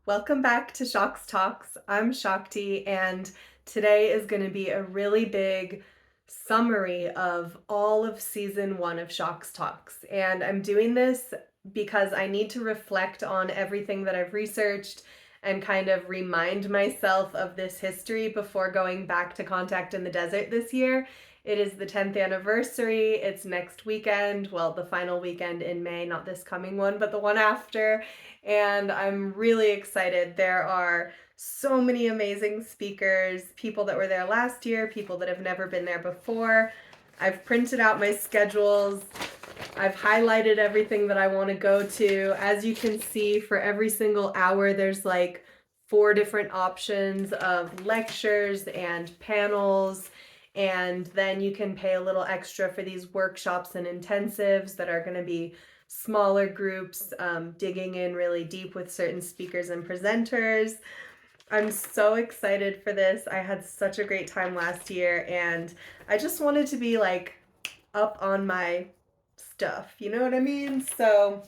Welcome back to Shock's Talks. I'm Shakti, and today is going to be a really big summary of all of season 1 of Shock's Talks. And I'm doing this because I need to reflect on everything that I've researched and kind of remind myself of this history before going back to Contact in the Desert this year. It is the 10th anniversary. It's next weekend. Well, the final weekend in May, not this coming one, but the one after. And I'm really excited. There are so many amazing speakers, people that were there last year, people that have never been there before. I've printed out my schedules. I've highlighted everything that I want to go to. As you can see, for every single hour, there's like 4 different options of lectures and panels. And then you can pay a little extra for these workshops and intensives that are going to be smaller groups, digging in really deep with certain speakers and presenters. I'm so excited for this. I had such a great time last year, and I just wanted to be like up on my stuff, you know what I mean? So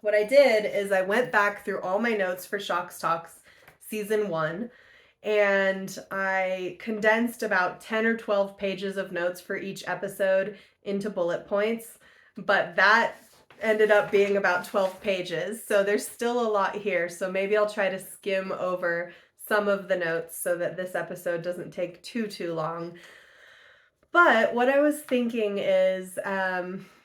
what I did is I went back through all my notes for Shock's Talks season 1, and I condensed about 10 or 12 pages of notes for each episode into bullet points, but that ended up being about 12 pages, so there's still a lot here, so maybe I'll try to skim over some of the notes so that this episode doesn't take too long. But what I was thinking is,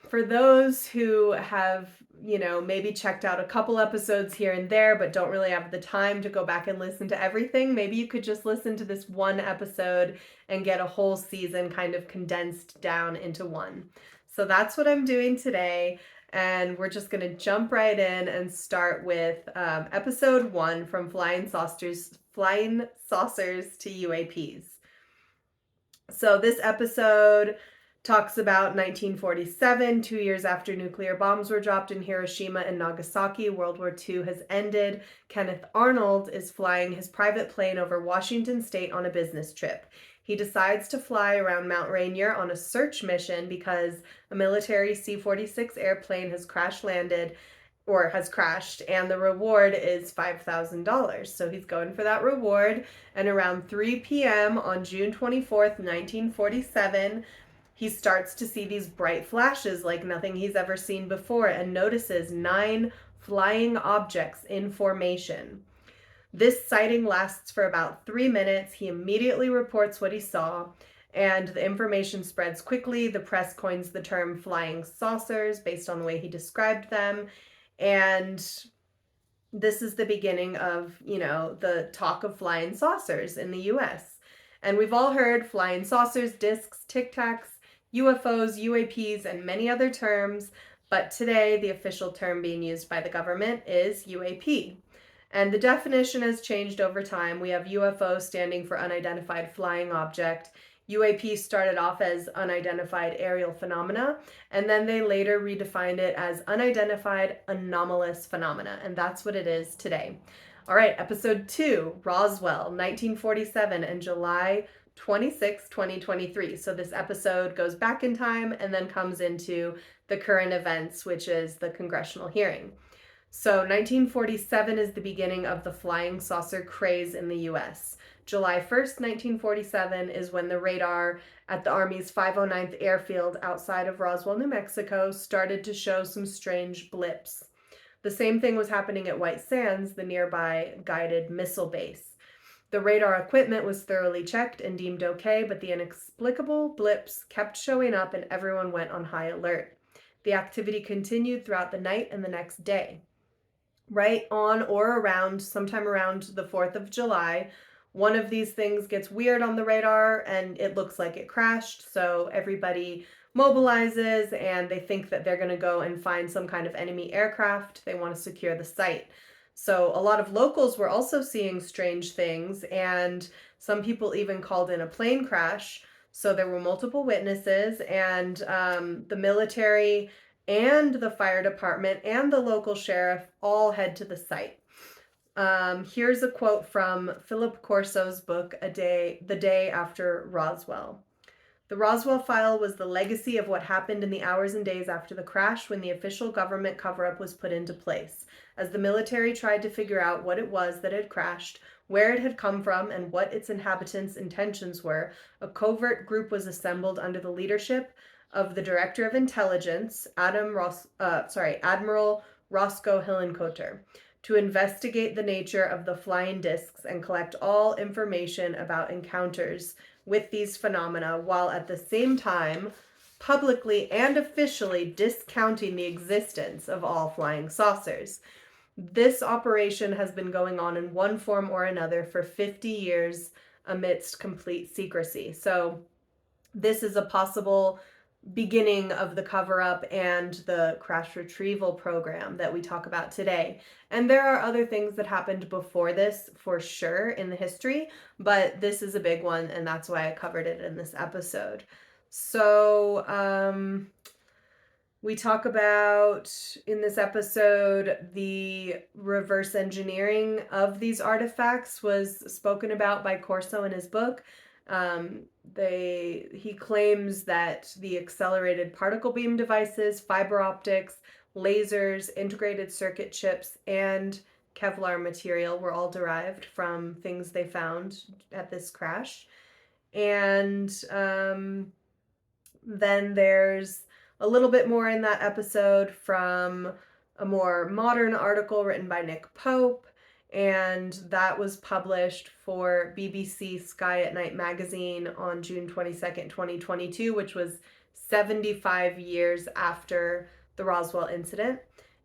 for those who have, maybe checked out a couple episodes here and there, but don't really have the time to go back and listen to everything, maybe you could just listen to this one episode and get a whole season kind of condensed down into one. So that's what I'm doing today. And we're just going to jump right in and start with episode 1, from flying saucers to UAPs. So this episode talks about 1947, 2 years after nuclear bombs were dropped in Hiroshima and Nagasaki. World War II has ended. Kenneth Arnold is flying his private plane over Washington State on a business trip. He decides to fly around Mount Rainier on a search mission because a military C-46 airplane has crashed, and the reward is $5,000. So he's going for that reward. And around 3 p.m. on June 24th, 1947, he starts to see these bright flashes like nothing he's ever seen before, and notices 9 flying objects in formation. This sighting lasts for about 3 minutes. He immediately reports what he saw, and the information spreads quickly. The press coins the term flying saucers based on the way he described them. And this is the beginning of, the talk of flying saucers in the US. And we've all heard flying saucers, discs, tic tacs, UFOs, UAPs, and many other terms, but today the official term being used by the government is UAP. And the definition has changed over time. We have UFO standing for unidentified flying object. UAP started off as unidentified aerial phenomena, and then they later redefined it as unidentified anomalous phenomena, and that's what it is today. All right, episode 2, Roswell, 1947 and July 26, 2023. So this episode goes back in time and then comes into the current events, which is the congressional hearing. So 1947 is the beginning of the flying saucer craze in the US. July 1st, 1947 is when the radar at the Army's 509th Airfield outside of Roswell, New Mexico, started to show some strange blips. The same thing was happening at White Sands, the nearby guided missile base. The radar equipment was thoroughly checked and deemed okay, but the inexplicable blips kept showing up and everyone went on high alert. The activity continued throughout the night and the next day. Right on or around, sometime around the 4th of July, one of these things gets weird on the radar and it looks like it crashed. So everybody mobilizes and they think that they're going to go and find some kind of enemy aircraft. They want to secure the site. So a lot of locals were also seeing strange things, and some people even called in a plane crash. So there were multiple witnesses, and the military and the fire department and the local sheriff all head to the site. Here's a quote from Philip Corso's book, The Day After Roswell. The Roswell file was the legacy of what happened in the hours and days after the crash when the official government cover-up was put into place. As the military tried to figure out what it was that had crashed, where it had come from, and what its inhabitants' intentions were, a covert group was assembled under the leadership of the Director of Intelligence, Admiral Roscoe Hillenkoetter, to investigate the nature of the flying discs and collect all information about encounters with these phenomena, while at the same time publicly and officially discounting the existence of all flying saucers. This operation has been going on in one form or another for 50 years amidst complete secrecy. So this is a possible beginning of the cover-up and the crash retrieval program that we talk about today. And there are other things that happened before this for sure in the history, but this is a big one, and that's why I covered it in this episode. So, we talk about in this episode the reverse engineering of these artifacts was spoken about by Corso in his book. He claims that the accelerated particle beam devices, fiber optics, lasers, integrated circuit chips, and Kevlar material were all derived from things they found at this crash. And then there's a little bit more in that episode from a more modern article written by Nick Pope, and that was published for BBC Sky at Night magazine on June 22nd, 2022, which was 75 years after the Roswell incident.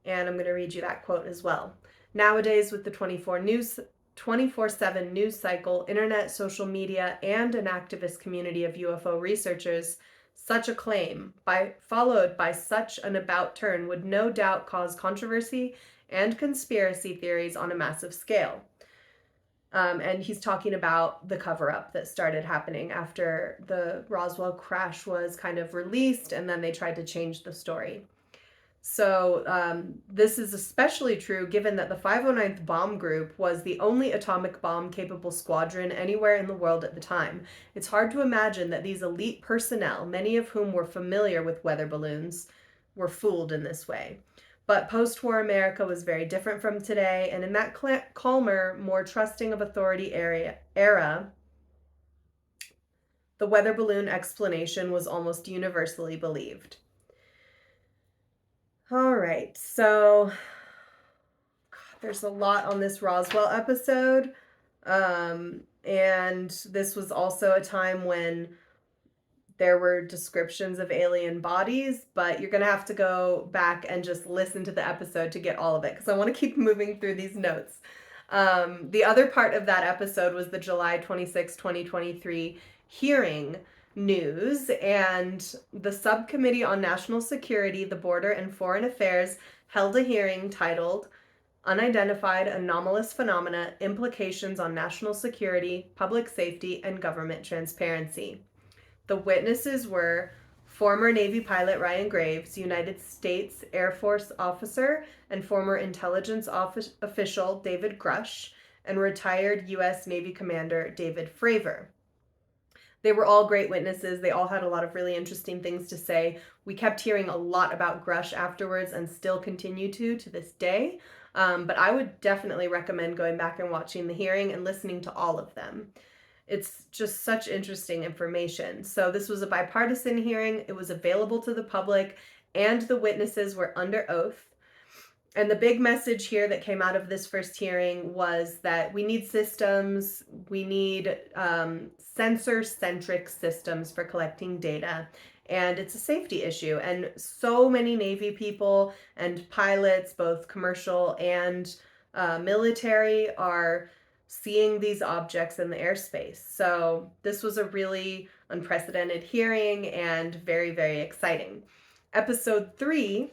And I'm going to read you that quote as well. Nowadays, with the 24/7 news cycle, internet, social media, and an activist community of UFO researchers, such a claim, followed by such an about turn, would no doubt cause controversy and conspiracy theories on a massive scale. And he's talking about the cover-up that started happening after the Roswell crash was kind of released, and then they tried to change the story. So this is especially true given that the 509th Bomb Group was the only atomic bomb-capable squadron anywhere in the world at the time. It's hard to imagine that these elite personnel, many of whom were familiar with weather balloons, were fooled in this way. But post-war America was very different from today, and in that calmer, more trusting of authority era, the weather balloon explanation was almost universally believed. All right, so there's a lot on this Roswell episode, and this was also a time when there were descriptions of alien bodies, but you're going to have to go back and just listen to the episode to get all of it, because I want to keep moving through these notes. The other part of that episode was the July 26, 2023 hearing news, and the Subcommittee on National Security, the Border and Foreign Affairs held a hearing titled Unidentified Anomalous Phenomena, Implications on National Security, Public Safety, and Government Transparency. The witnesses were former Navy pilot Ryan Graves, United States Air Force officer and former intelligence official David Grush, and retired U.S. Navy Commander David Fravor. They were all great witnesses. They all had a lot of really interesting things to say. We kept hearing a lot about Grush afterwards and still continue to this day. But I would definitely recommend going back and watching the hearing and listening to all of them. It's just such interesting information. So this was a bipartisan hearing. It was available to the public, and the witnesses were under oath. And the big message here that came out of this first hearing was that we need systems, we need sensor-centric systems for collecting data, and it's a safety issue. And so many Navy people and pilots, both commercial and military, are seeing these objects in the airspace. So this was a really unprecedented hearing and very, very exciting. Episode 3,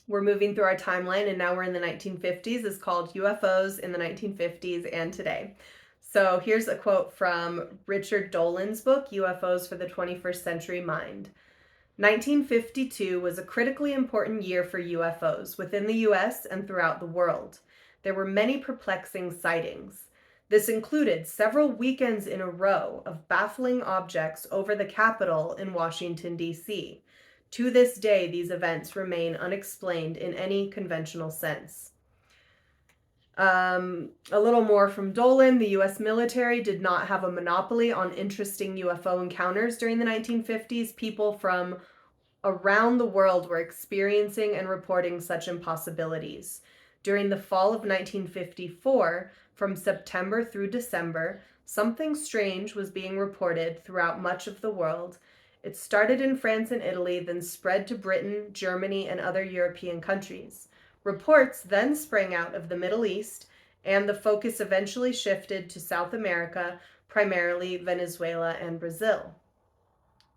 we're moving through our timeline, and now we're in the 1950s, is called UFOs in the 1950s and Today. So here's a quote from Richard Dolan's book, UFOs for the 21st Century Mind. 1952 was a critically important year for UFOs within the US and throughout the world. There were many perplexing sightings. This included several weekends in a row of baffling objects over the Capitol in Washington, D.C. To this day, these events remain unexplained in any conventional sense. A little more from Dolan. The U.S. military did not have a monopoly on interesting UFO encounters during the 1950s. People from around the world were experiencing and reporting such impossibilities. During the fall of 1954, from September through December, something strange was being reported throughout much of the world. It started in France and Italy, then spread to Britain, Germany, and other European countries. Reports then sprang out of the Middle East, and the focus eventually shifted to South America, primarily Venezuela and Brazil.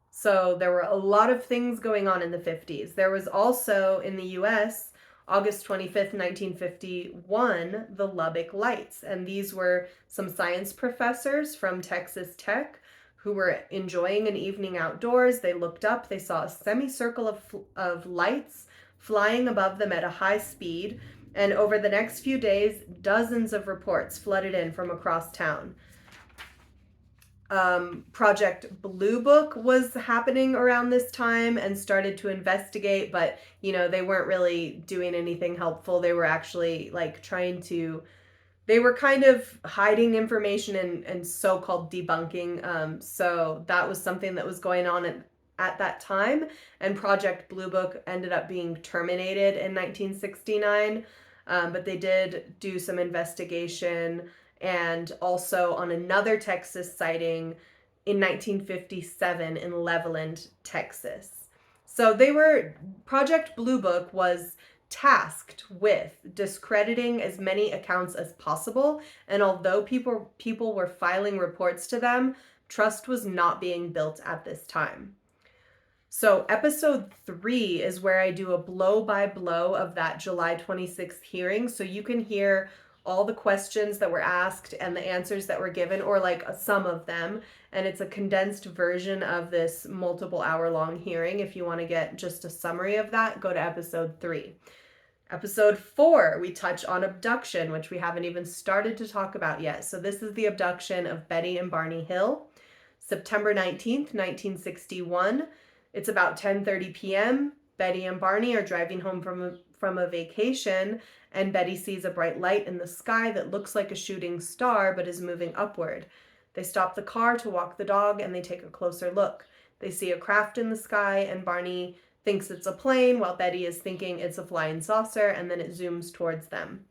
So there were a lot of things going on in the 50s. There was also in the US, August 25th, 1951, the Lubbock Lights. And these were some science professors from Texas Tech who were enjoying an evening outdoors. They looked up, they saw a semicircle of lights flying above them at a high speed. And over the next few days, dozens of reports flooded in from across town. Project Blue Book was happening around this time and started to investigate, but they weren't really doing anything helpful. They were actually they were kind of hiding information and so-called debunking. So that was something that was going on at that time. And Project Blue Book ended up being terminated in 1969. But they did do some investigation, and also on another Texas sighting in 1957 in Leveland, Texas. So Project Blue Book was tasked with discrediting as many accounts as possible, and although people were filing reports to them, trust was not being built at this time. So episode 3 is where I do a blow-by-blow of that July 26th hearing, so you can hear all the questions that were asked and the answers that were given, or like some of them, and it's a condensed version of this multiple hour-long hearing. If you want to get just a summary of that, go to episode 3. Episode 4, we touch on abduction, which we haven't even started to talk about yet. So this is the abduction of Betty and Barney Hill, September 19th, 1961. It's about 10:30 p.m. Betty and Barney are driving home from a vacation, and Betty sees a bright light in the sky that looks like a shooting star but is moving upward. They stop the car to walk the dog, and they take a closer look. They see a craft in the sky, and Barney thinks it's a plane, while Betty is thinking it's a flying saucer, and then it zooms towards them.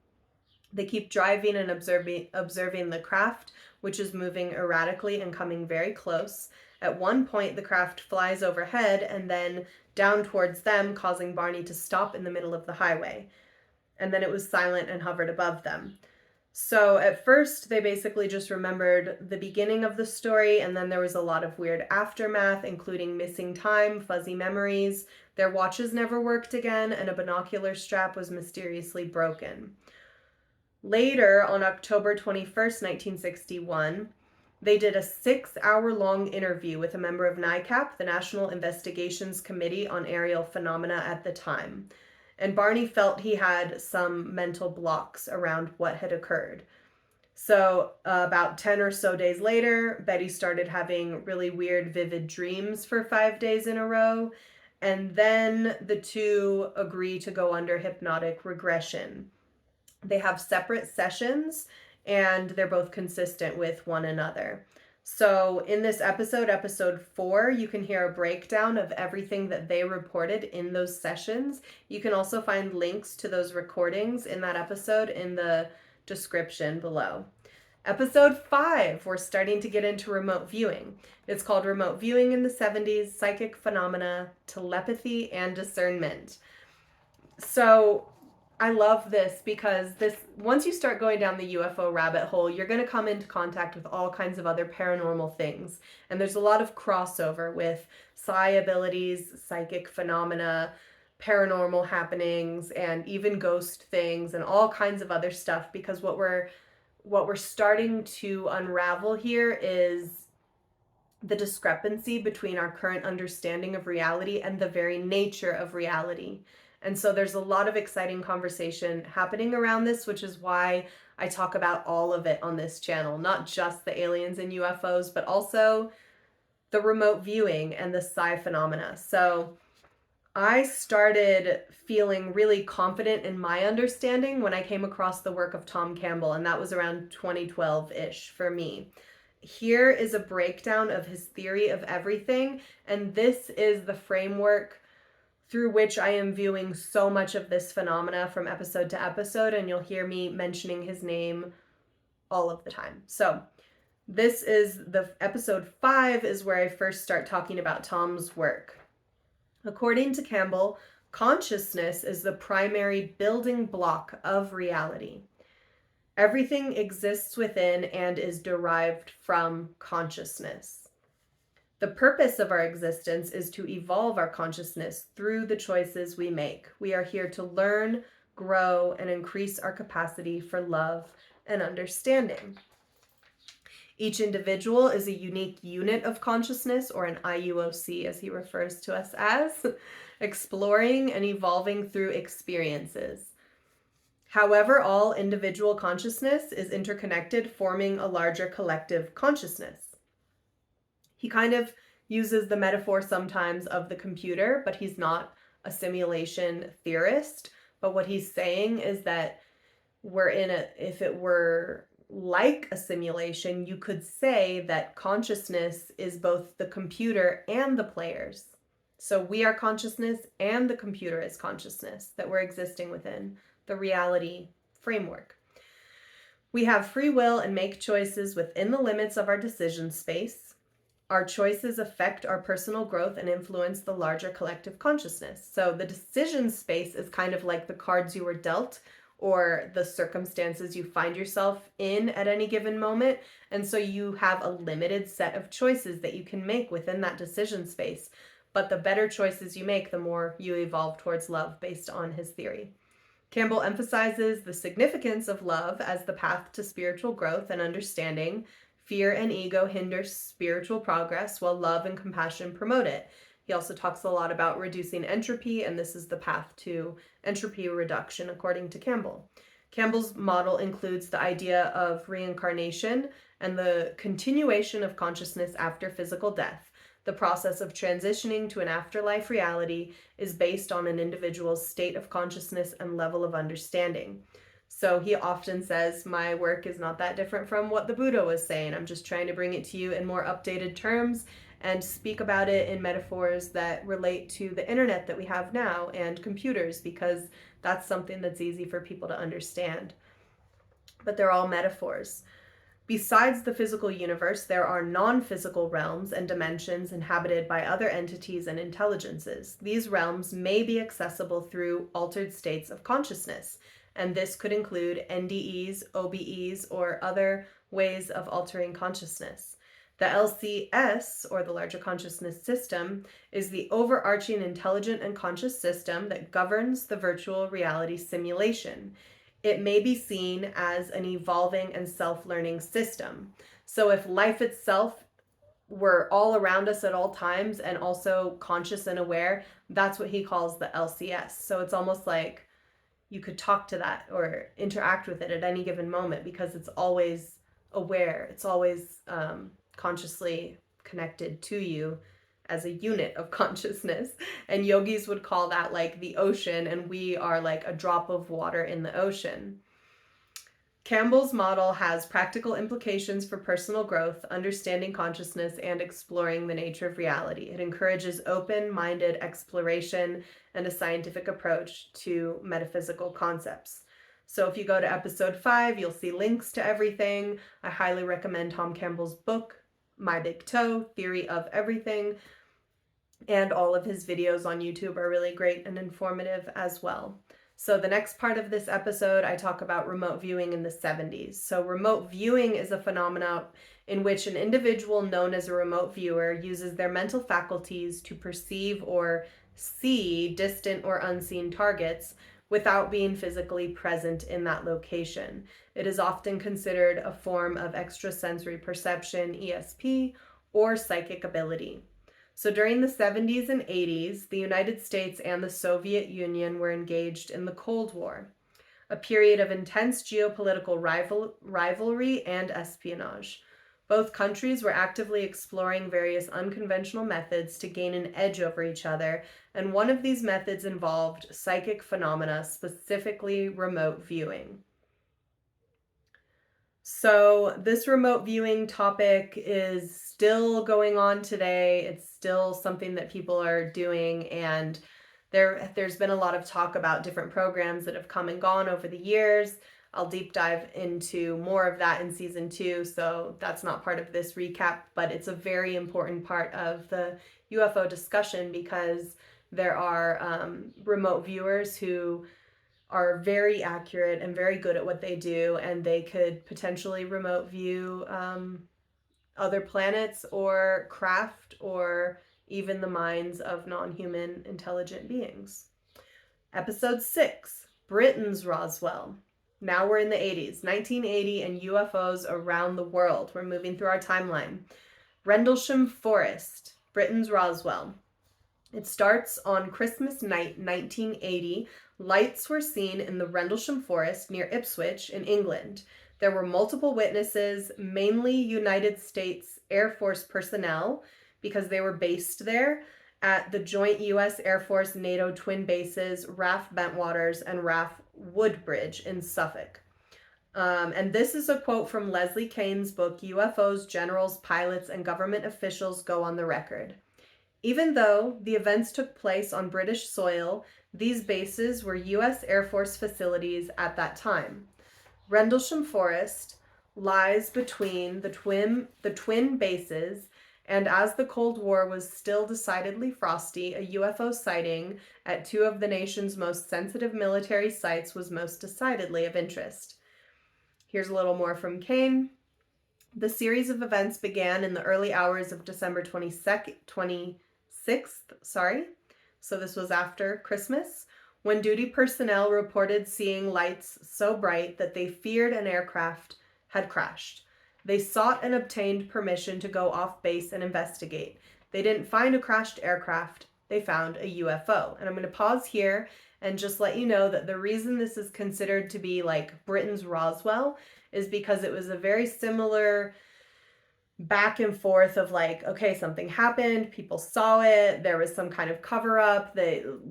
They keep driving and observing the craft, which is moving erratically and coming very close. At one point, the craft flies overhead and then down towards them, causing Barney to stop in the middle of the highway. And then it was silent and hovered above them. So at first, they basically just remembered the beginning of the story, and then there was a lot of weird aftermath, including missing time, fuzzy memories. Their watches never worked again, and a binocular strap was mysteriously broken. Later, on October 21st, 1961, they did a 6-hour-long interview with a member of NICAP, the National Investigations Committee on Aerial Phenomena at the time. And Barney felt he had some mental blocks around what had occurred. So about 10 or so days later, Betty started having really weird, vivid dreams for 5 days in a row. And then the two agree to go under hypnotic regression. They have separate sessions, and they're both consistent with one another. So in this episode 4, you can hear a breakdown of everything that they reported in those sessions. You can also find links to those recordings in that episode in the description below. Episode 5, we're starting to get into remote viewing. It's called Remote Viewing in the 70s, Psychic Phenomena, Telepathy, and Discernment. So I love this because once you start going down the UFO rabbit hole, you're going to come into contact with all kinds of other paranormal things. And there's a lot of crossover with psi abilities, psychic phenomena, paranormal happenings, and even ghost things and all kinds of other stuff, because what we're starting to unravel here is the discrepancy between our current understanding of reality and the very nature of reality. And so there's a lot of exciting conversation happening around this, which is why I talk about all of it on this channel, not just the aliens and UFOs, but also the remote viewing and the psi phenomena. So I started feeling really confident in my understanding when I came across the work of Tom Campbell, and that was around 2012-ish for me. Here is a breakdown of his theory of everything, and this is the framework through which I am viewing so much of this phenomena from episode to episode, and you'll hear me mentioning his name all of the time. So this is the episode 5 is where I first start talking about Tom's work. According to Campbell, consciousness is the primary building block of reality. Everything exists within and is derived from consciousness. The purpose of our existence is to evolve our consciousness through the choices we make. We are here to learn, grow, and increase our capacity for love and understanding. Each individual is a unique unit of consciousness, or an IUOC as he refers to us as, exploring and evolving through experiences. However, all individual consciousness is interconnected, forming a larger collective consciousness. He kind of uses the metaphor sometimes of the computer, but he's not a simulation theorist. But what he's saying is that if it were like a simulation, you could say that consciousness is both the computer and the players. So we are consciousness and the computer is consciousness that we're existing within the reality framework. We have free will and make choices within the limits of our decision space. Our choices affect our personal growth and influence the larger collective consciousness. So the decision space is kind of like the cards you were dealt or the circumstances you find yourself in at any given moment. And so you have a limited set of choices that you can make within that decision space. But the better choices you make, the more you evolve towards love, based on his theory. Campbell emphasizes the significance of love as the path to spiritual growth and understanding. Fear and ego hinder spiritual progress, while love and compassion promote it. He also talks a lot about reducing entropy, and this is the path to entropy reduction, according to Campbell. Campbell's model includes the idea of reincarnation and the continuation of consciousness after physical death. The process of transitioning to an afterlife reality is based on an individual's state of consciousness and level of understanding. So he often says, my work is not that different from what the Buddha was saying. I'm just trying to bring it to you in more updated terms and speak about it in metaphors that relate to the internet that we have now and computers, because that's something that's easy for people to understand. But they're all metaphors. Besides the physical universe, there are non-physical realms and dimensions inhabited by other entities and intelligences. These realms may be accessible through altered states of consciousness, and this could include NDEs, OBEs, or other ways of altering consciousness. The LCS, or the Larger Consciousness System, is the overarching intelligent and conscious system that governs the virtual reality simulation. It may be seen as an evolving and self-learning system. So if life itself were all around us at all times and also conscious and aware, that's what he calls the LCS. So it's almost like you could talk to that or interact with it at any given moment, because it's always aware. It's always consciously connected to you as a unit of consciousness. And yogis would call that like the ocean, and we are like a drop of water in the ocean. Campbell's model has practical implications for personal growth, understanding consciousness, and exploring the nature of reality. It encourages open-minded exploration and a scientific approach to metaphysical concepts. So if you go to episode 5, you'll see links to everything. I highly recommend Tom Campbell's book, My Big Toe, Theory of Everything, and all of his videos on YouTube are really great and informative as well. So the next part of this episode, I talk about remote viewing in the 70s. So remote viewing is a phenomenon in which an individual known as a remote viewer uses their mental faculties to perceive or see distant or unseen targets without being physically present in that location. It is often considered a form of extrasensory perception, ESP, or psychic ability. So during the 70s and 80s, the United States and the Soviet Union were engaged in the Cold War, a period of intense geopolitical rivalry and espionage. Both countries were actively exploring various unconventional methods to gain an edge over each other, and one of these methods involved psychic phenomena, specifically remote viewing. So, this remote viewing topic is still going on today. It's still something that people are doing, and there's been a lot of talk about different programs that have come and gone over the years. I'll deep dive into more of that in season 2, so that's not part of this recap, but it's a very important part of the UFO discussion because there are remote viewers who are very accurate and very good at what they do, and they could potentially remote view other planets or craft or even the minds of non-human intelligent beings. Episode 6, Britain's Roswell. Now we're in the 80s, 1980, and UFOs around the world. We're moving through our timeline. Rendlesham Forest, Britain's Roswell. It starts on Christmas night, 1980. Lights were seen in the Rendlesham Forest near Ipswich in England. There were multiple witnesses, mainly United States Air Force personnel, because they were based there at the joint U.S. Air Force NATO twin bases, RAF Bentwaters and RAF Woodbridge in Suffolk. And this is a quote from Leslie Kane's book, UFOs, Generals, Pilots, and Government Officials Go on the Record. Even though the events took place on British soil, these bases were U.S. Air Force facilities at that time. Rendlesham Forest lies between the twin bases, and as the Cold War was still decidedly frosty, a UFO sighting at 2 of the nation's most sensitive military sites was most decidedly of interest. Here's a little more from Kane. The series of events began in the early hours of December 26th, so this was after Christmas, when duty personnel reported seeing lights so bright that they feared an aircraft had crashed. They sought and obtained permission to go off base and investigate. They didn't find a crashed aircraft, they found a UFO. And I'm going to pause here and just let you know that the reason this is considered to be like Britain's Roswell is because it was a very similar back and forth of like, okay, something happened, people saw it, there was some kind of cover up,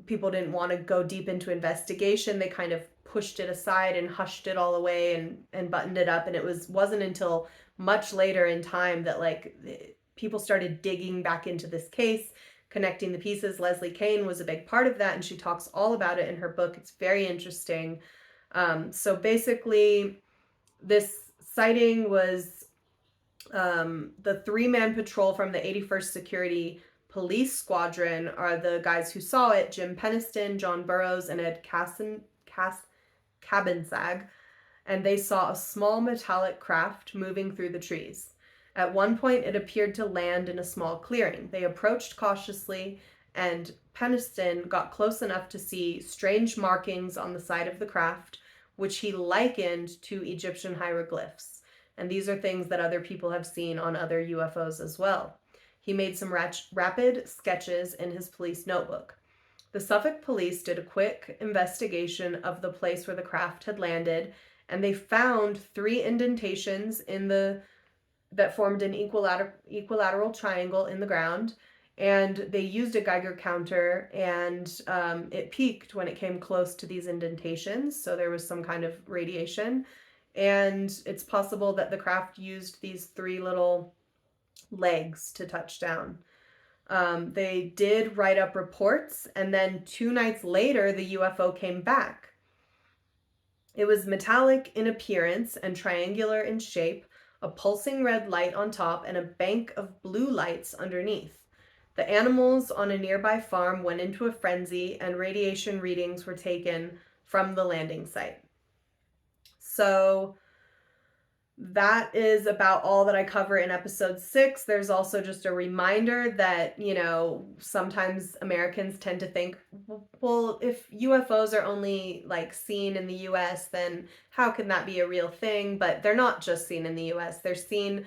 people didn't want to go deep into investigation, they kind of pushed it aside and hushed it all away and buttoned it up, and it wasn't until much later in time that like people started digging back into this case, connecting the pieces. Leslie Kane was a big part of that, and she talks all about it in her book. It's very interesting. So basically this sighting was the 3-man patrol from the 81st Security Police Squadron are the guys who saw it: Jim Peniston, John Burroughs, and Ed Cabansag. And they saw a small metallic craft moving through the trees. At one point, it appeared to land in a small clearing. They approached cautiously, and Peniston got close enough to see strange markings on the side of the craft, which he likened to Egyptian hieroglyphs. And these are things that other people have seen on other UFOs as well. He made some rapid sketches in his police notebook. The Suffolk police did a quick investigation of the place where the craft had landed, and they found 3 indentations that formed an equilateral triangle in the ground, and they used a Geiger counter, and it peaked when it came close to these indentations, so there was some kind of radiation. And it's possible that the craft used these 3 little legs to touch down. They did write up reports, and then 2 nights later, the UFO came back. It was metallic in appearance and triangular in shape, a pulsing red light on top and a bank of blue lights underneath. The animals on a nearby farm went into a frenzy, and radiation readings were taken from the landing site. So that is about all that I cover in episode 6. There's also just a reminder that, sometimes Americans tend to think, well, if UFOs are only like seen in the US, then how can that be a real thing? But they're not just seen in the US. They're seen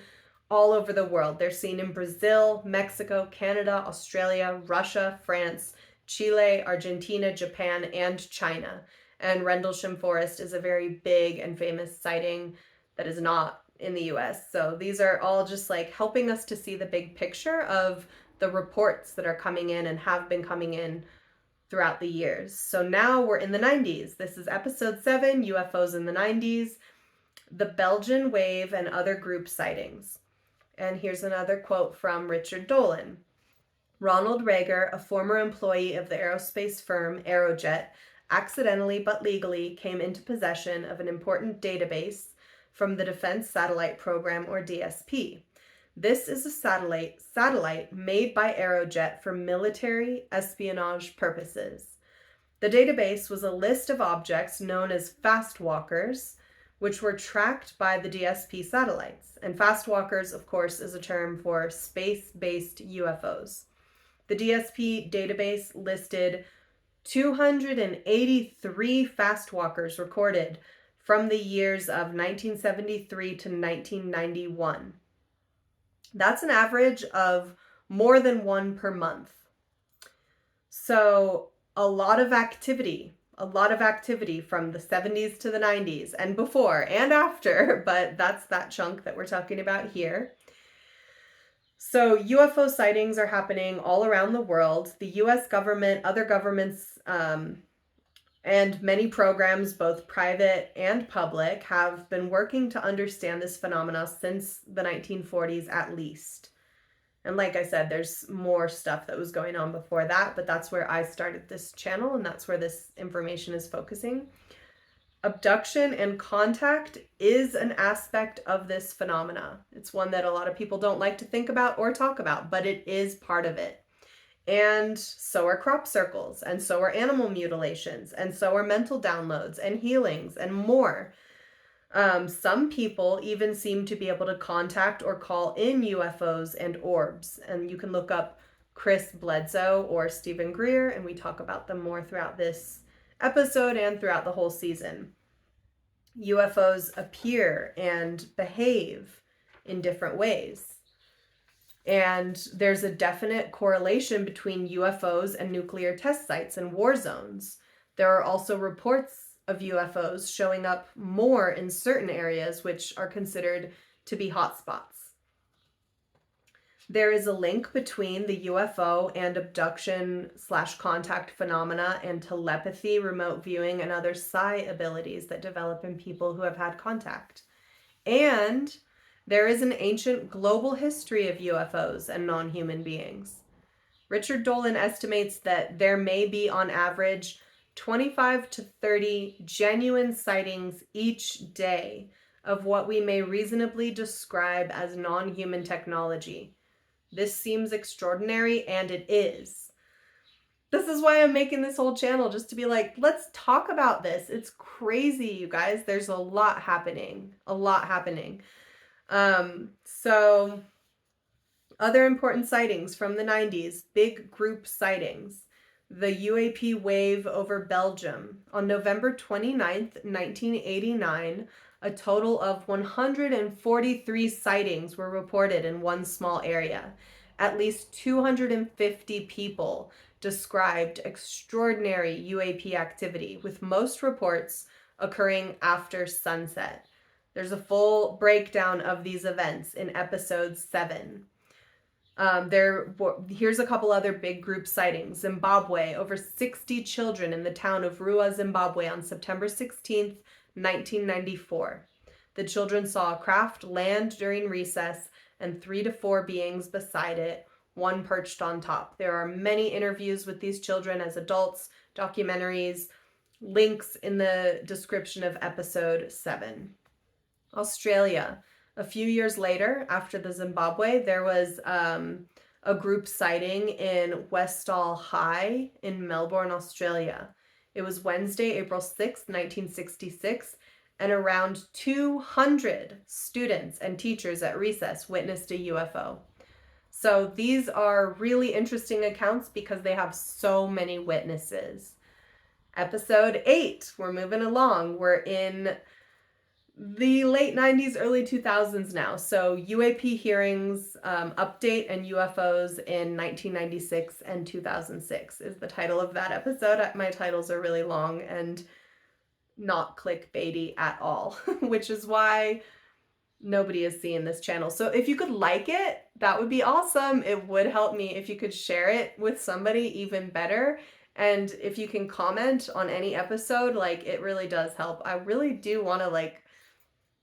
all over the world. They're seen in Brazil, Mexico, Canada, Australia, Russia, France, Chile, Argentina, Japan, and China. And Rendlesham Forest is a very big and famous sighting that is not in the US. So these are all just like helping us to see the big picture of the reports that are coming in and have been coming in throughout the years. So now we're in the 90s. This is episode 7, UFOs in the 90s, the Belgian wave and other group sightings. And here's another quote from Richard Dolan. Ronald Rager, a former employee of the aerospace firm Aerojet, accidentally but legally came into possession of an important database from the Defense Satellite Program, or DSP. This is a satellite made by Aerojet for military espionage purposes. The database was a list of objects known as fast walkers, which were tracked by the DSP satellites. And fast walkers, of course, is a term for space-based UFOs. The DSP database listed 283 fast walkers recorded from the years of 1973 to 1991. That's an average of more than one per month. So a lot of activity from the 70s to the 90s and before and after, but that's that chunk that we're talking about here. So UFO sightings are happening all around the world. The US government, other governments, and many programs, both private and public, have been working to understand this phenomena since the 1940s at least. And like I said, there's more stuff that was going on before that, but that's where I started this channel and that's where this information is focusing. Abduction and contact is an aspect of this phenomena. It's one that a lot of people don't like to think about or talk about, but it is part of it. And so are crop circles, and so are animal mutilations, and so are mental downloads and healings and more. Some people even seem to be able to contact or call in UFOs and orbs. And you can look up Chris Bledsoe or Stephen Greer, and we talk about them more throughout this episode and throughout the whole season. UFOs appear and behave in different ways. And there's a definite correlation between UFOs and nuclear test sites and war zones. There are also reports of UFOs showing up more in certain areas which are considered to be hotspots. There is a link between the UFO and abduction/contact phenomena and telepathy, remote viewing, and other psi abilities that develop in people who have had contact. And there is an ancient global history of UFOs and non-human beings. Richard Dolan estimates that there may be, on average, 25 to 30 genuine sightings each day of what we may reasonably describe as non-human technology. This seems extraordinary, and it is. This is why I'm making this whole channel, just to be like, let's talk about this. It's crazy, you guys. There's a lot happening. So other important sightings from the 90s, big group sightings. The UAP wave over Belgium. On November 29th, 1989, a total of 143 sightings were reported in one small area. At least 250 people described extraordinary UAP activity, with most reports occurring after sunset. There's a full breakdown of these events in episode 7. Here's a couple other big group sightings. Zimbabwe, over 60 children in the town of Rua, Zimbabwe on September 16th, 1994. The children saw a craft land during recess and 3 to 4 beings beside it, one perched on top. There are many interviews with these children as adults, documentaries, links in the description of episode 7. Australia. A few years later, after the Zimbabwe, there was a group sighting in Westall High in Melbourne, Australia. It was Wednesday, April 6th, 1966, and around 200 students and teachers at recess witnessed a UFO. So these are really interesting accounts because they have so many witnesses. Episode 8, we're moving along. We're in the late 90s, early 2000s now. So UAP hearings, update and UFOs in 1996 and 2006 is the title of that episode. My titles are really long and not clickbaity at all, which is why nobody is seeing this channel. So if you could like it, that would be awesome. It would help me if you could share it with somebody, even better. And if you can comment on any episode, like, it really does help. I really do want to like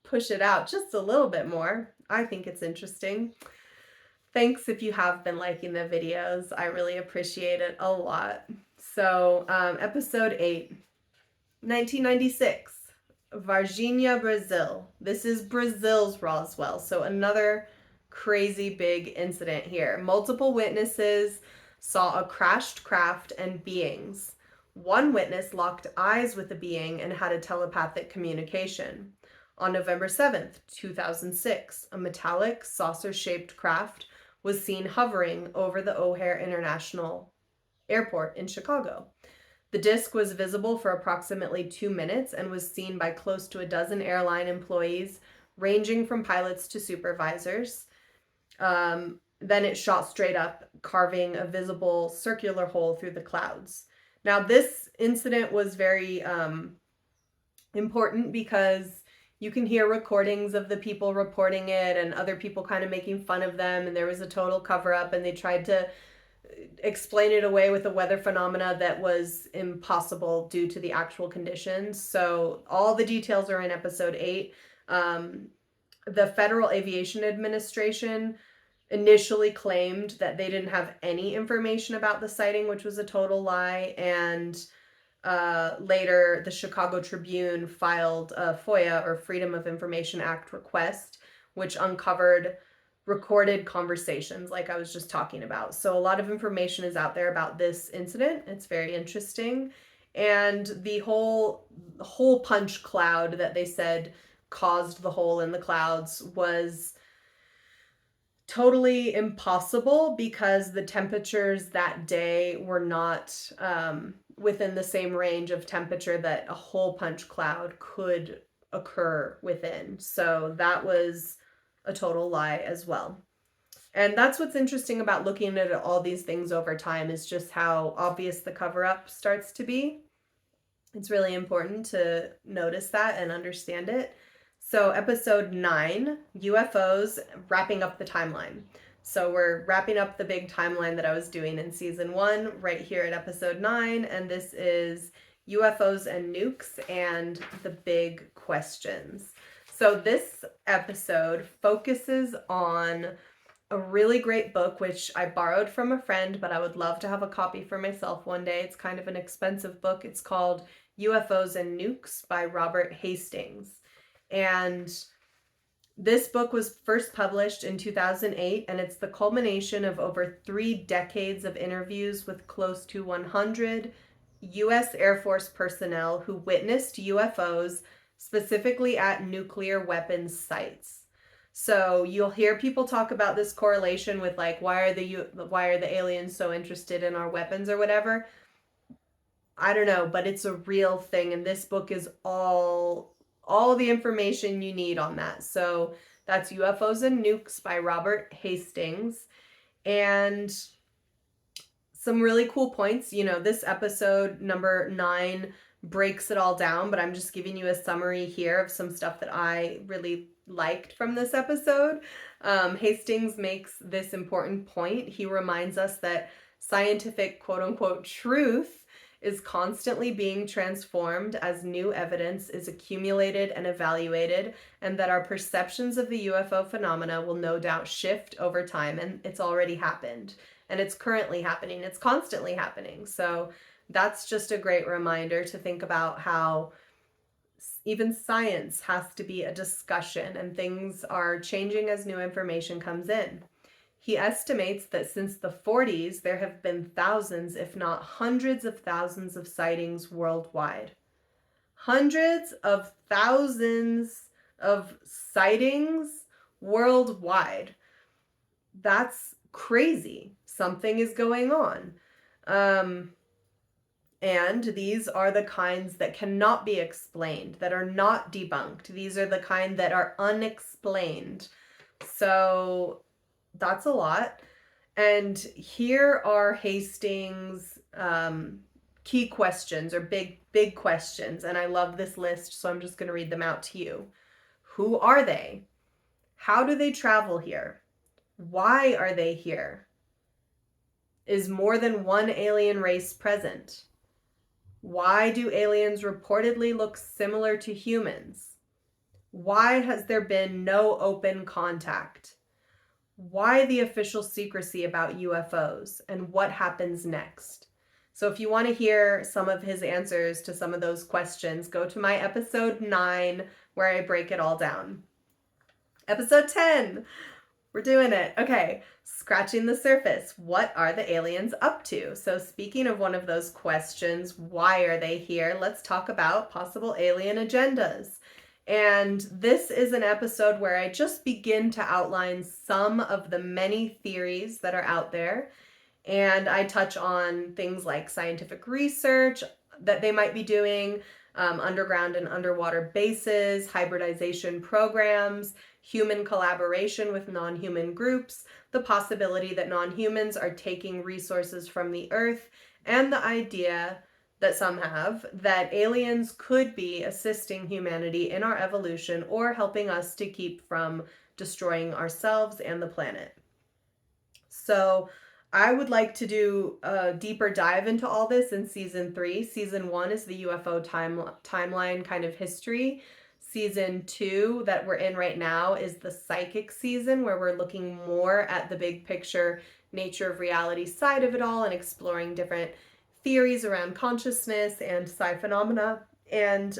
push it out just a little bit more. I think it's interesting. Thanks if you have been liking the videos. I really appreciate it a lot. So episode 8, 1996, Varginha, Brazil. This is Brazil's Roswell. So another crazy big incident here. Multiple witnesses saw a crashed craft and beings. One witness locked eyes with a being and had a telepathic communication. On November 7th, 2006, a metallic saucer-shaped craft was seen hovering over the O'Hare International Airport in Chicago. The disc was visible for approximately 2 minutes and was seen by close to a dozen airline employees, ranging from pilots to supervisors. Then it shot straight up, carving a visible circular hole through the clouds. Now, this incident was very important because you can hear recordings of the people reporting it and other people kind of making fun of them, and there was a total cover-up, and they tried to explain it away with a weather phenomena that was impossible due to the actual conditions. So all the details are in episode 8. The Federal Aviation Administration initially claimed that they didn't have any information about the sighting, which was a total lie, and later the Chicago Tribune filed a FOIA, or Freedom of Information Act request, which uncovered recorded conversations like I was just talking about. So a lot of information is out there about this incident. It's very interesting. And the whole punch cloud that they said caused the hole in the clouds was totally impossible because the temperatures that day were not within the same range of temperature that a hole punch cloud could occur within. So that was a total lie as well. And that's what's interesting about looking at all these things over time, is just how obvious the cover-up starts to be. It's really important to notice that and understand it. So episode 9, UFOs, wrapping up the timeline. So we're wrapping up the big timeline that I was doing in season 1 right here at episode 9. And this is UFOs and Nukes and the big questions. So this episode focuses on a really great book, which I borrowed from a friend, but I would love to have a copy for myself one day. It's kind of an expensive book. It's called UFOs and Nukes by Robert Hastings. And this book was first published in 2008, and it's the culmination of over 3 decades of interviews with close to 100 U.S. Air Force personnel who witnessed UFOs, specifically at nuclear weapons sites. So you'll hear people talk about this correlation with like, why are the aliens so interested in our weapons or whatever? I don't know, but it's a real thing, and this book is all the information you need on that. So that's UFOs and Nukes by Robert Hastings. And some really cool points. You know, this episode, number 9, breaks it all down, but I'm just giving you a summary here of some stuff that I really liked from this episode. Hastings makes this important point. He reminds us that scientific quote-unquote truth is constantly being transformed as new evidence is accumulated and evaluated, and that our perceptions of the UFO phenomena will no doubt shift over time, and it's already happened, and it's currently happening. It's constantly happening. So that's just a great reminder to think about how even science has to be a discussion, and things are changing as new information comes in. He estimates that since the 40s, there have been thousands, if not hundreds of thousands of sightings worldwide. Hundreds of thousands of sightings worldwide. That's crazy. Something is going on. And these are the kinds that cannot be explained, that are not debunked. These are the kind that are unexplained. So that's a lot. And here are Hastings' key questions, or big questions. And I love this list, so I'm just going to read them out to you. Who are they? How do they travel here? Why are they here? Is more than one alien race present? Why do aliens reportedly look similar to humans? Why has there been no open contact? Why the official secrecy about UFOs, and what happens next? So if you want to hear some of his answers to some of those questions, go to my episode 9 where I break it all down. Episode 10. We're doing it. Okay. Scratching the surface. What are the aliens up to? So speaking of one of those questions, why are they here? Let's talk about possible alien agendas. And this is an episode where I just begin to outline some of the many theories that are out there. And I touch on things like scientific research that they might be doing, underground and underwater bases, hybridization programs, human collaboration with non-human groups, the possibility that non-humans are taking resources from the earth, and the idea that some have that aliens could be assisting humanity in our evolution or helping us to keep from destroying ourselves and the planet. So I would like to do a deeper dive into all this in season 3. Season 1 is the UFO timeline kind of history. Season 2 that we're in right now is the psychic season, where we're looking more at the big picture nature of reality side of it all and exploring different theories around consciousness and psi phenomena. And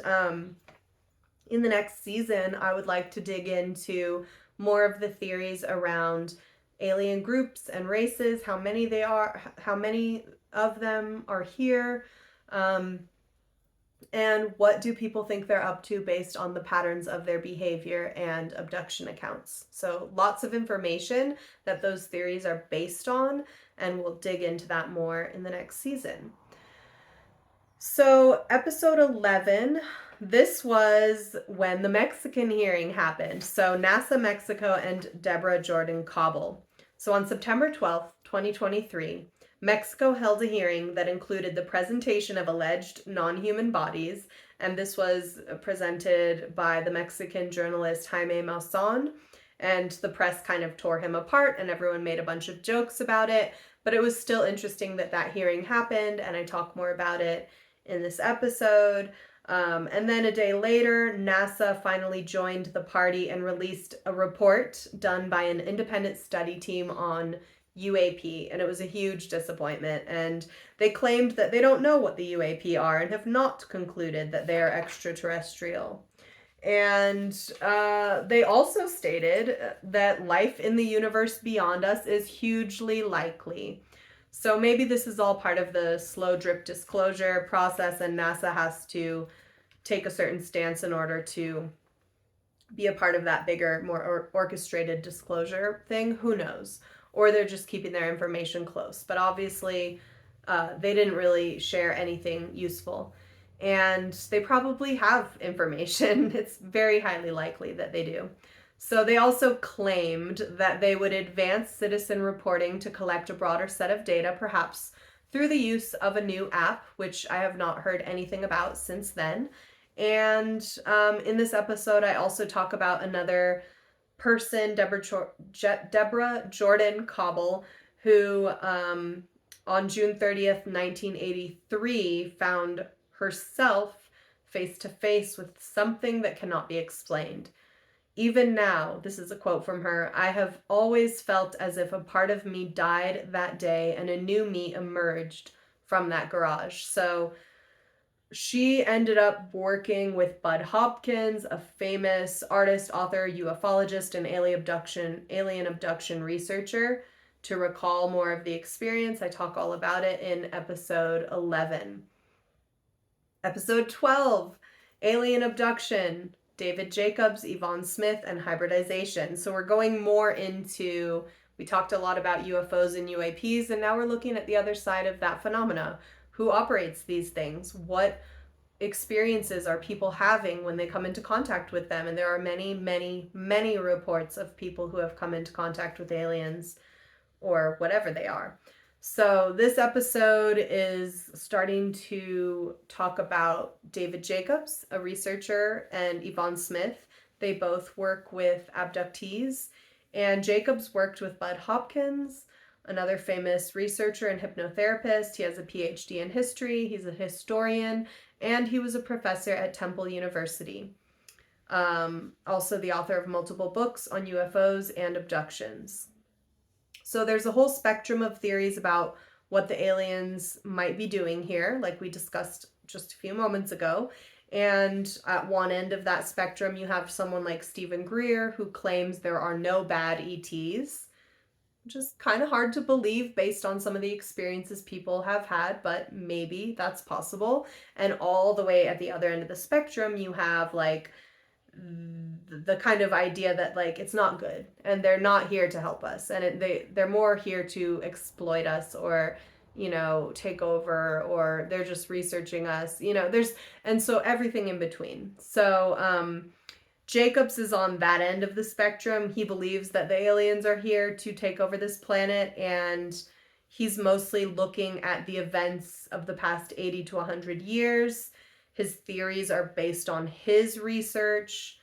in the next season, I would like to dig into more of the theories around alien groups and races, how many they are, how many of them are here, and what do people think they're up to based on the patterns of their behavior and abduction accounts. So lots of information that those theories are based on, and we'll dig into that more in the next season. So episode 11, this was when the Mexican hearing happened. So NASA Mexico and Debra Jordan-Kauble. So on September 12th, 2023, Mexico held a hearing that included the presentation of alleged non-human bodies, and this was presented by the Mexican journalist Jaime Maussan, and the press kind of tore him apart and everyone made a bunch of jokes about it, but it was still interesting that that hearing happened, and I talk more about it in this episode. And then a day later, NASA finally joined the party and released a report done by an independent study team on UAP, and it was a huge disappointment. And they claimed that they don't know what the UAP are and have not concluded that they are extraterrestrial. And they also stated that life in the universe beyond us is hugely likely. So maybe this is all part of the slow drip disclosure process, and NASA has to take a certain stance in order to be a part of that bigger, more orchestrated disclosure thing. Who knows? Or they're just keeping their information close. But obviously, they didn't really share anything useful. And they probably have information. It's very highly likely that they do. So they also claimed that they would advance citizen reporting to collect a broader set of data, perhaps through the use of a new app, which I have not heard anything about since then. And in this episode, I also talk about another person, Debra Jordan-Kauble, who on June 30th, 1983, found herself face to face with something that cannot be explained. Even now, this is a quote from her, "I have always felt as if a part of me died that day and a new me emerged from that garage." So she ended up working with Bud Hopkins, a famous artist, author, ufologist, and alien abduction researcher, to recall more of the experience. I talk all about it in episode 11. Episode 12, Alien Abduction, David Jacobs, Yvonne Smith, and Hybridization. So we're going more into, we talked a lot about UFOs and UAPs, and now we're looking at the other side of that phenomena. Who operates these things? What experiences are people having when they come into contact with them? And there are many, many, many reports of people who have come into contact with aliens or whatever they are. So this episode is starting to talk about David Jacobs, a researcher, and Yvonne Smith. They both work with abductees. And Jacobs worked with Bud Hopkins, another famous researcher and hypnotherapist. He has a PhD in history. He's a historian, and he was a professor at Temple University. Also the author of multiple books on UFOs and abductions. So there's a whole spectrum of theories about what the aliens might be doing here, like we discussed just a few moments ago. And at one end of that spectrum, you have someone like Stephen Greer, who claims there are no bad ETs, which is kind of hard to believe based on some of the experiences people have had, but maybe that's possible. And all the way at the other end of the spectrum, you have like the kind of idea that like it's not good and they're not here to help us, and they're more here to exploit us, or take over, or they're just researching us, there's, and so everything in between. So Jacobs is on that end of the spectrum. He believes that the aliens are here to take over this planet, and he's mostly looking at the events of the past 80 to 100 years. His theories are based on his research,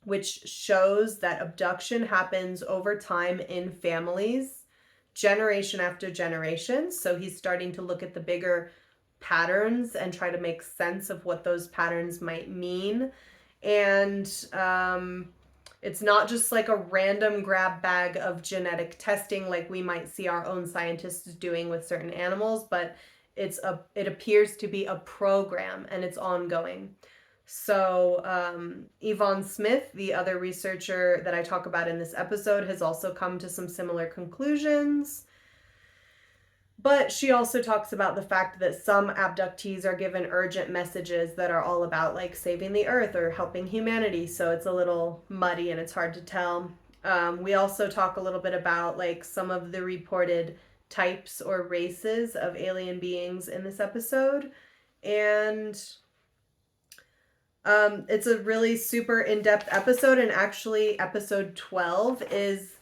which shows that abduction happens over time in families, generation after generation. So he's starting to look at the bigger patterns and try to make sense of what those patterns might mean. And it's not just like a random grab bag of genetic testing like we might see our own scientists doing with certain animals, but it appears to be a program, and it's ongoing. So Yvonne Smith, the other researcher that I talk about in this episode, has also come to some similar conclusions. But she also talks about the fact that some abductees are given urgent messages that are all about like saving the earth or helping humanity. So it's a little muddy and it's hard to tell. We also talk a little bit about like some of the reported types or races of alien beings in this episode. And it's a really super in-depth episode, and actually episode 12 is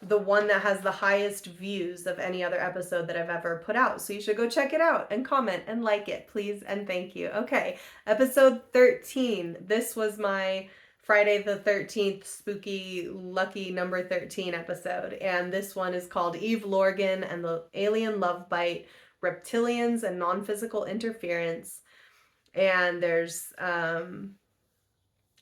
the one that has the highest views of any other episode that I've ever put out. So you should go check it out and comment and like it, please, and thank you. Okay, episode 13. This was my Friday the 13th spooky lucky number 13 episode, and this one is called Eve Lorgen and the Alien Love Bite, Reptilians and Non-Physical Interference. And there's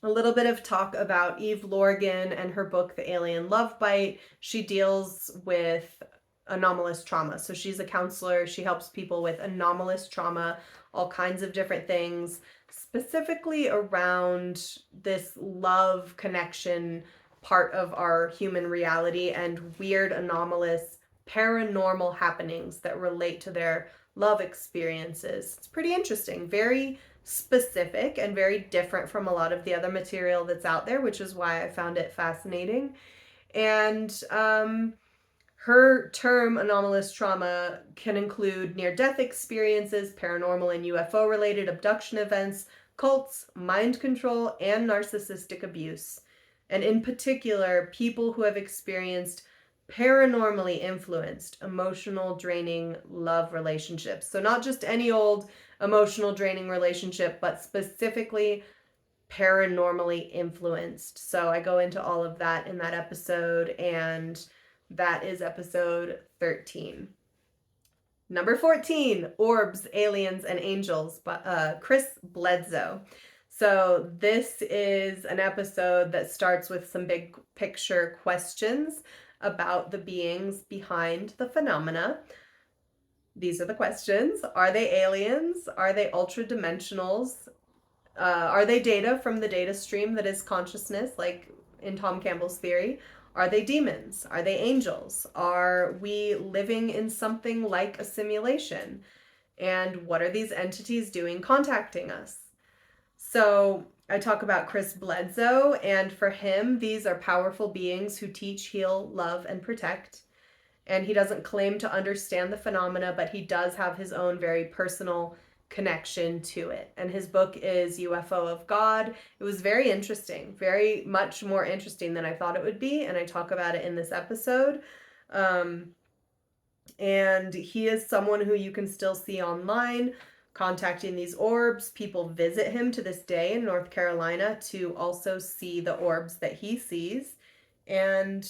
a little bit of talk about Eve Lorgen and her book, The Alien Love Bite. She deals with anomalous trauma. So she's a counselor. She helps people with anomalous trauma, all kinds of different things, specifically around this love connection part of our human reality and weird, anomalous, paranormal happenings that relate to their love experiences. It's pretty interesting, very specific and very different from a lot of the other material that's out there, which is why I found it fascinating. And her term anomalous trauma can include near-death experiences, paranormal and UFO related abduction events, cults, mind control, and narcissistic abuse. And in particular, people who have experienced paranormally influenced, emotional draining love relationships. So not just any old emotional draining relationship, but specifically paranormally influenced. So I go into all of that in that episode, and that is episode 13. Number 14, Orbs, Aliens, and Angels, by Chris Bledsoe. So this is an episode that starts with some big picture questions about the beings behind the phenomena. These are the questions. Are they aliens? Are they ultra-dimensionals? Are they data from the data stream that is consciousness, like in Tom Campbell's theory? Are they demons? Are they angels? Are we living in something like a simulation? And what are these entities doing contacting us? So I talk about Chris Bledsoe, and for him, these are powerful beings who teach, heal, love, and protect. and he doesn't claim to understand the phenomena, but he does have his own very personal connection to it. And his book is UFO of God. It was very interesting, very much more interesting than I thought it would be, and I talk about it in this episode. And he is someone who you can still see online contacting these orbs. People visit him to this day in North Carolina to also see the orbs that he sees. And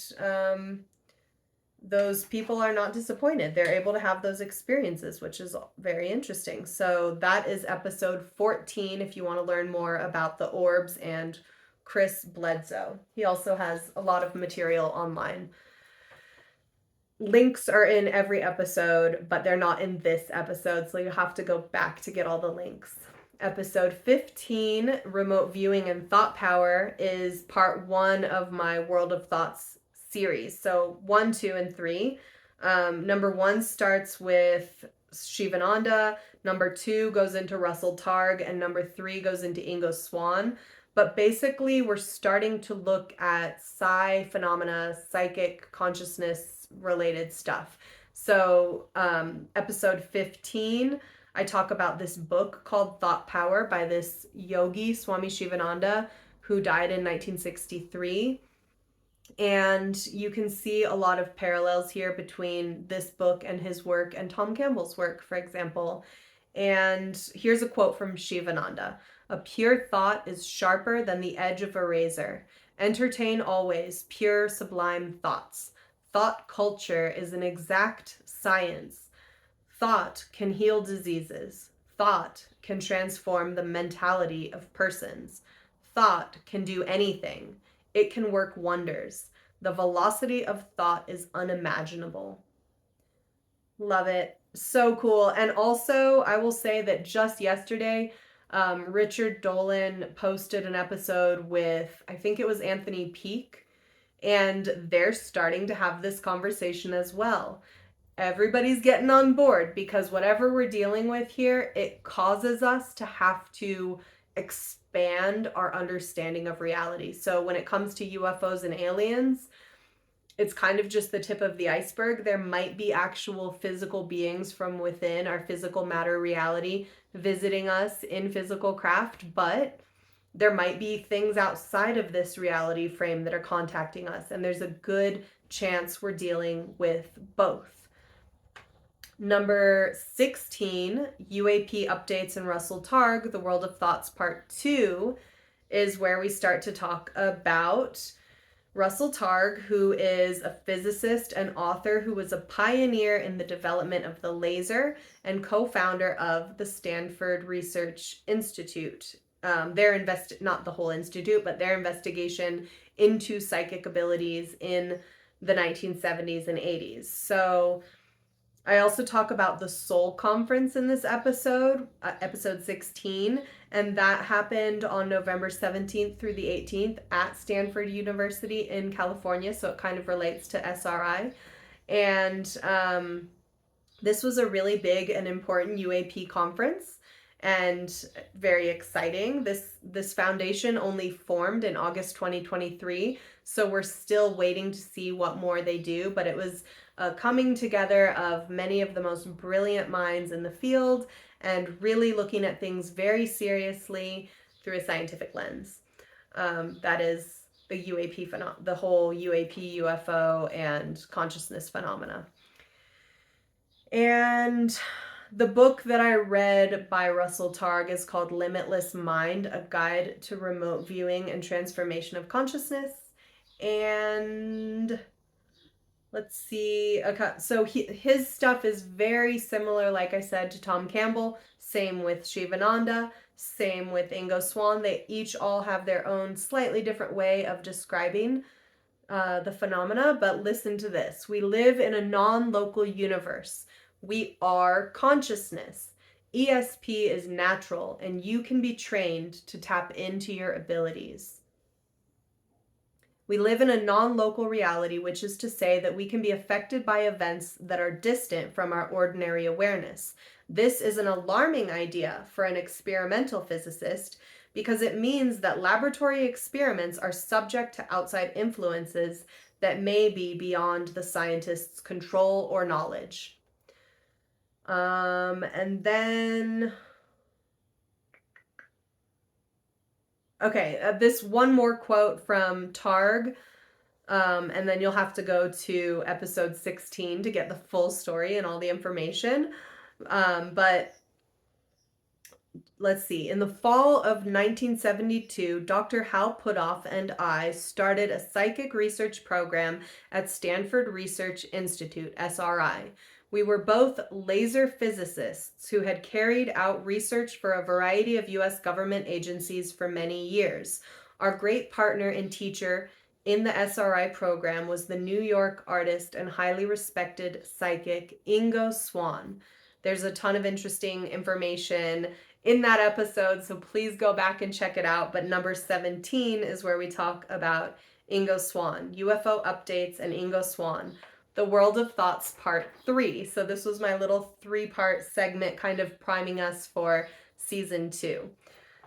those people are not disappointed. They're able to have those experiences, which is very interesting. So that is episode 14 if you want to learn more about the orbs and Chris Bledsoe. He also has a lot of material online. Links are in every episode, but they're not in this episode, so you have to go back to get all the links. Episode 15, Remote Viewing and Thought Power, is part 1 of my World of Thoughts series. So 1, 2, and 3. Number 1 starts with Shivananda. Number 2 goes into Russell Targ, and number 3 goes into Ingo Swann. But basically, we're starting to look at psi phenomena, psychic consciousness related stuff. So episode 15, I talk about this book called Thought Power by this yogi, Swami Shivananda, who died in 1963. And you can see a lot of parallels here between this book and his work and Tom Campbell's work, for example. And here's a quote from Shivananda. "A pure thought is sharper than the edge of a razor. Entertain always pure, sublime thoughts. Thought culture is an exact science. Thought can heal diseases. Thought can transform the mentality of persons. Thought can do anything. It can work wonders. The velocity of thought is unimaginable." Love it. So cool. And also, I will say that just yesterday, Richard Dolan posted an episode with, I think it was Anthony Peake, and they're starting to have this conversation as well. Everybody's getting on board because whatever we're dealing with here, it causes us to have to expand our understanding of reality. So when it comes to UFOs and aliens, it's kind of just the tip of the iceberg. There might be actual physical beings from within our physical matter reality visiting us in physical craft, but there might be things outside of this reality frame that are contacting us, and there's a good chance we're dealing with both. Number 16, UAP updates in Russell Targ, The World of Thoughts Part 2, is where we start to talk about Russell Targ, who is a physicist and author who was a pioneer in the development of the laser and co-founder of the Stanford Research Institute. Not the whole institute, but their investigation into psychic abilities in the 1970s and 80s. So I also talk about the Soul Conference in this episode, episode 16, and that happened on November 17th through the 18th at Stanford University in California, so it kind of relates to SRI. And this was a really big and important UAP conference and very exciting. This foundation only formed in August 2023, so we're still waiting to see what more they do, but it was a coming together of many of the most brilliant minds in the field and really looking at things very seriously through a scientific lens. That is the UAP the whole UAP, UFO, and consciousness phenomena. And the book that I read by Russell Targ is called Limitless Mind, A Guide to Remote Viewing and Transformation of Consciousness. And let's see. Okay, so his stuff is very similar, like I said, to Tom Campbell. Same with Shivananda. Same with Ingo Swann. They each all have their own slightly different way of describing the phenomena. But listen to this. We live in a non-local universe. We are consciousness. ESP is natural, and you can be trained to tap into your abilities. We live in a non-local reality, which is to say that we can be affected by events that are distant from our ordinary awareness. This is an alarming idea for an experimental physicist because it means that laboratory experiments are subject to outside influences that may be beyond the scientist's control or knowledge. And then, okay, this one more quote from Targ, and then you'll have to go to episode 16 to get the full story and all the information. But let's see. In the fall of 1972, Dr. Hal Puthoff and I started a psychic research program at Stanford Research Institute, SRI. We were both laser physicists who had carried out research for a variety of U.S. government agencies for many years. Our great partner and teacher in the SRI program was the New York artist and highly respected psychic Ingo Swann. There's a ton of interesting information in that episode, so please go back and check it out. But number 17 is where we talk about Ingo Swann, UFO updates and Ingo Swann, The World of Thoughts Part 3. So this was my little 3-part segment kind of priming us for season 2.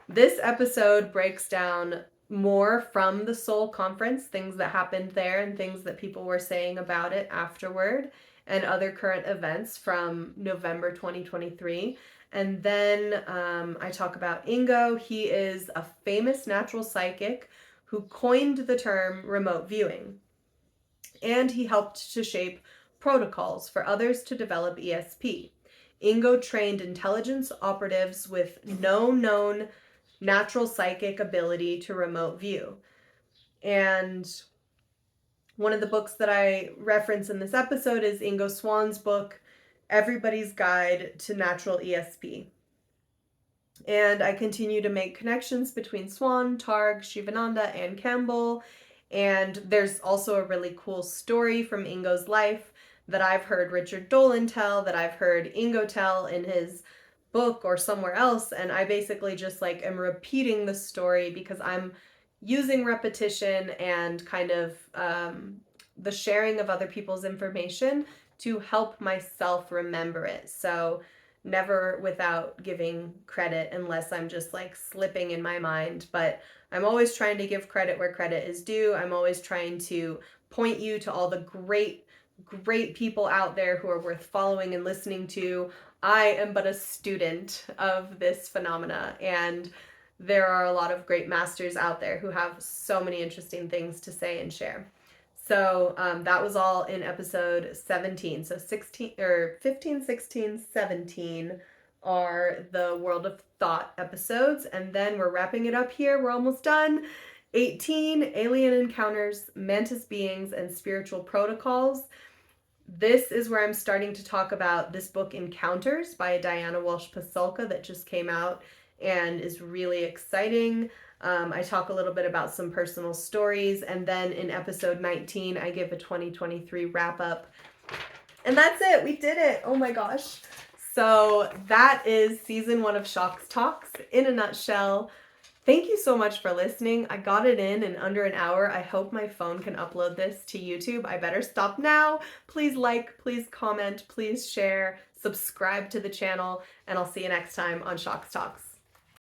This episode breaks down more from the Seoul conference, things that happened there and things that people were saying about it afterward, and other current events from November 2023. And then I talk about Ingo. He is a famous natural psychic who coined the term remote viewing. And he helped to shape protocols for others to develop ESP. Ingo trained intelligence operatives with no known natural psychic ability to remote view. And one of the books that I reference in this episode is Ingo Swann's book, Everybody's Guide to Natural ESP. And I continue to make connections between Swann, Targ, Shivananda, and Campbell. And there's also a really cool story from Ingo's life that I've heard Richard Dolan tell, that I've heard Ingo tell in his book or somewhere else. And I basically just like am repeating the story because I'm using repetition and kind of the sharing of other people's information to help myself remember it. So never without giving credit unless I'm just like slipping in my mind. But I'm always trying to give credit where credit is due. I'm always trying to point you to all the great people out there who are worth following and listening to. I am but a student of this phenomena, and there are a lot of great masters out there who have so many interesting things to say and share. So that was all in episode 17. So 15, 16, 17 are the World of Thought episodes. And then we're wrapping it up here. We're almost done. 18, Alien Encounters, Mantis Beings, and Spiritual Protocols. This is where I'm starting to talk about this book, Encounters, by Diana Walsh Pasulka, that just came out and is really exciting. I talk a little bit about some personal stories, and then in episode 19, I give a 2023 wrap up. And that's it. We did it. Oh my gosh. So that is season 1 of Shock's Talks in a nutshell. Thank you so much for listening. I got it in under an hour. I hope my phone can upload this to YouTube. I better stop now. Please like, please comment, please share, subscribe to the channel, and I'll see you next time on Shock's Talks.